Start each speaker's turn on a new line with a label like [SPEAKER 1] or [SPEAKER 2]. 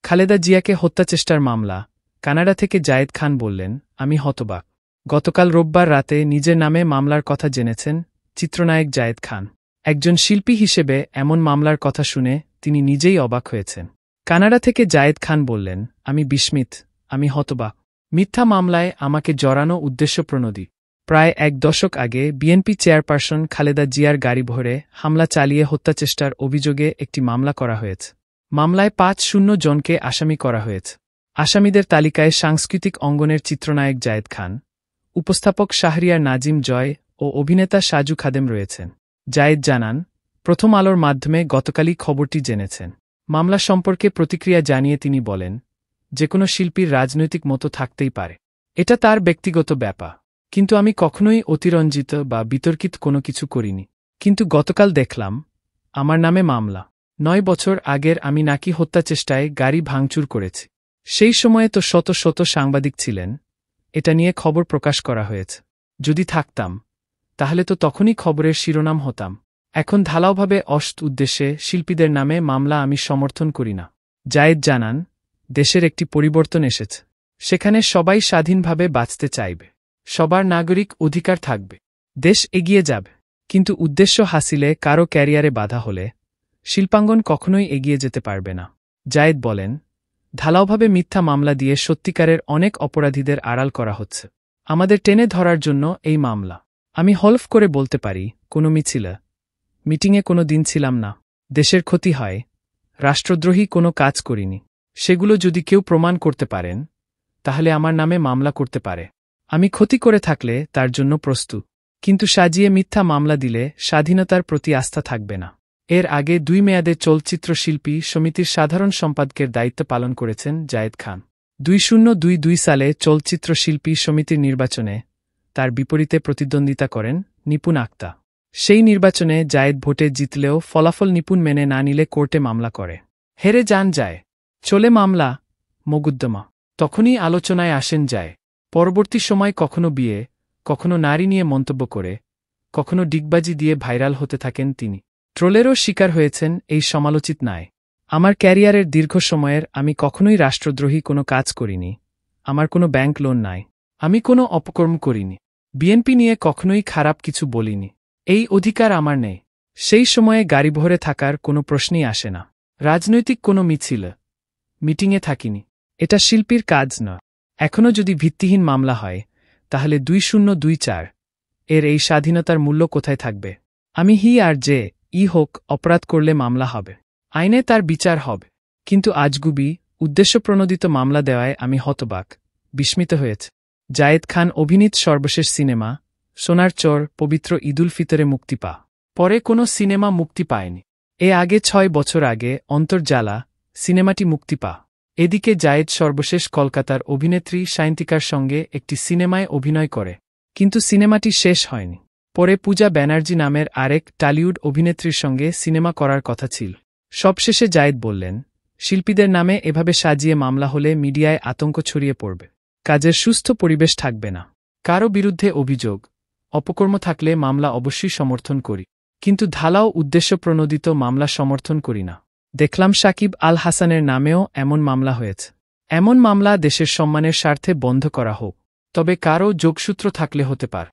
[SPEAKER 1] খালেদা জিয়াকে হত্যাচেষ্টার মামলা। কানাডা থেকে জায়েদ খান বললেন, আমি হতবাক। গতকাল রোববার রাতে নিজের নামে মামলার কথা জেনেছেন চিত্রনায়ক জায়েদ খান। একজন শিল্পী হিসেবে এমন মামলার কথা শুনে তিনি নিজেই অবাক হয়েছেন। কানাডা থেকে জায়েদ খান বললেন, আমি বিস্মিত, আমি হতবাক। মিথ্যা মামলায় আমাকে জড়ানো উদ্দেশ্যপ্রণোদিত। প্রায় এক দশক আগে বিএনপি চেয়ারপারসন খালেদা জিয়ার গাড়িবহরে হামলা চালিয়ে হত্যাচেষ্টার অভিযোগে একটি মামলা করা হয়েছে। মামলায় ৫০ জনকে আসামি করা হয়েছে। আসামিদের তালিকায় সাংস্কৃতিক অঙ্গনের চিত্রনায়ক জায়েদ খান, উপস্থাপক শাহরিয়ার নাজিম জয় ও অভিনেতা সাজু খাদেম রয়েছেন। জায়েদ জানান, প্রথম আলোর মাধ্যমে গতকালই খবরটি জেনেছেন। মামলা সম্পর্কে প্রতিক্রিয়া জানিয়ে তিনি বলেন, যেকোনো শিল্পীর রাজনৈতিক মতো থাকতেই পারে, এটা তার ব্যক্তিগত ব্যাপার। কিন্তু আমি কখনোই অতিরঞ্জিত বা বিতর্কিত কোনো কিছু করিনি। কিন্তু গতকাল দেখলাম আমার নামে মামলা। ৯ বছর আগের আমি নাকি হত্যাচেষ্টায় গাড়ি ভাঙচুর করেছি। সেই সময়ে তো শত শত সাংবাদিক ছিলেন। এটা নিয়ে খবর প্রকাশ করা হয়েছে। যদি থাকতাম তাহলে তো তখনই খবরের শিরোনাম হতাম। এখন ঢালাওভাবে উদ্দেশ্যে শিল্পীদের নামে মামলা আমি সমর্থন করি না। জায়েদ জানান, দেশের একটি পরিবর্তন এসেছে। সেখানে সবাই স্বাধীনভাবে বাঁচতে চাইবে, সবার নাগরিক অধিকার থাকবে, দেশ এগিয়ে যাবে। কিন্তু উদ্দেশ্য হাসিলে কারো ক্যারিয়ারে বাধা হলে শিল্পাঙ্গন কখনোই এগিয়ে যেতে পারবে না। জায়েদ বলেন, ঢালাওভাবে মিথ্যা মামলা দিয়ে সত্যিকারের অনেক অপরাধীদের আড়াল করা হচ্ছে। আমাদের টেনে ধরার জন্য এই মামলা। আমি হলফ করে বলতে পারি, কোনো মিটিংয়ে কোনো দিন ছিলাম না। দেশের ক্ষতি হয়, রাষ্ট্রদ্রোহী কোনো কাজ করিনি। সেগুলো যদি কেউ প্রমাণ করতে পারেন তাহলে আমার নামে মামলা করতে পারে। আমি ক্ষতি করে থাকলে তার জন্য প্রস্তুত। কিন্তু সাজিয়ে মিথ্যা মামলা দিলে স্বাধীনতার প্রতি আস্থা থাকবে না। এর আগে ২ মেয়াদে চলচ্চিত্র শিল্পী সমিতির সাধারণ সম্পাদকের দায়িত্ব পালন করেছেন জায়েদ খান। ২০২২ সালে চলচ্চিত্র শিল্পী সমিতির নির্বাচনে তার বিপরীতে প্রতিদ্বন্দ্বিতা করেন নিপুণ আক্তা। সেই নির্বাচনে জায়েদ ভোটে জিতলেও ফলাফল নিপুণ মেনে না নিলে কোর্টে মামলা করে। হেরে যান যায়। চলে মামলা, মোকদ্দমা। তখনই আলোচনায় আসেন যায়। পরবর্তী সময় কখনো বিয়ে, কখনো নারী নিয়ে মন্তব্য করে, কখনো ডিগবাজি দিয়ে ভাইরাল হতে থাকেন তিনি। ট্রোলেরও শিকার হয়েছেন এই সমালোচিত নায়। আমার ক্যারিয়ারের দীর্ঘ সময়ের আমি কখনোই রাষ্ট্রদ্রোহী কোনো কাজ করিনি। আমার কোনো ব্যাংক লোন নাই। আমি কোনো অপকর্ম করিনি। বিএনপি নিয়ে কখনোই খারাপ কিছু বলিনি। এই অধিকার আমার নেই। সেই সময়ে গাড়িবহরে থাকার কোনো প্রশ্নই আসে না। রাজনৈতিক কোনো মিটিংয়ে থাকিনি। এটা শিল্পীর কাজ নয়। এখনও যদি ভিত্তিহীন মামলা হয় তাহলে 2024 এর এই স্বাধীনতার মূল্য কোথায় থাকবে? আমি আর যে হোক, অপরাধ করলে মামলা হবে, আইনে তার বিচার হবে। কিন্তু আজগুবি উদ্দেশ্যপ্রণোদিত মামলা দেওয়ায় আমি হতবাক, বিস্মিত হয়েছে। জায়েদ খান অভিনীত সর্বশেষ সিনেমা সোনার চর পবিত্র ঈদুল ফিতরে মুক্তি পরে কোনো সিনেমা মুক্তি পায়নি। আগে ৬ বছর আগে অন্তর্জালা সিনেমাটি মুক্তি এদিকে জায়েদ সর্বশেষ কলকাতার অভিনেত্রী সায়ন্তিকার সঙ্গে একটি সিনেমায় অভিনয় করে, কিন্তু সিনেমাটি শেষ হয়নি। পরে পূজা ব্যানার্জি নামের আরেক টলিউড অভিনেত্রীর সঙ্গে সিনেমা করার কথা ছিল। সবশেষে জায়েদ বললেন, শিল্পীদের নামে এভাবে সাজিয়ে মামলা হলে মিডিয়ায় আতঙ্ক ছড়িয়ে পড়বে, কাজের সুস্থ পরিবেশ থাকবে না। কারো বিরুদ্ধে অভিযোগ, অপকর্ম থাকলে মামলা অবশ্যই সমর্থন করি, কিন্তু ঢালাও উদ্দেশ্যপ্রণোদিত মামলা সমর্থন করি না। দেখলাম সাকিব আল হাসানের নামেও এমন মামলা হয়েছে। এমন মামলা দেশের সম্মানের স্বার্থে বন্ধ করা হোক, তবে কারও যোগসূত্র থাকলে হতে পারে।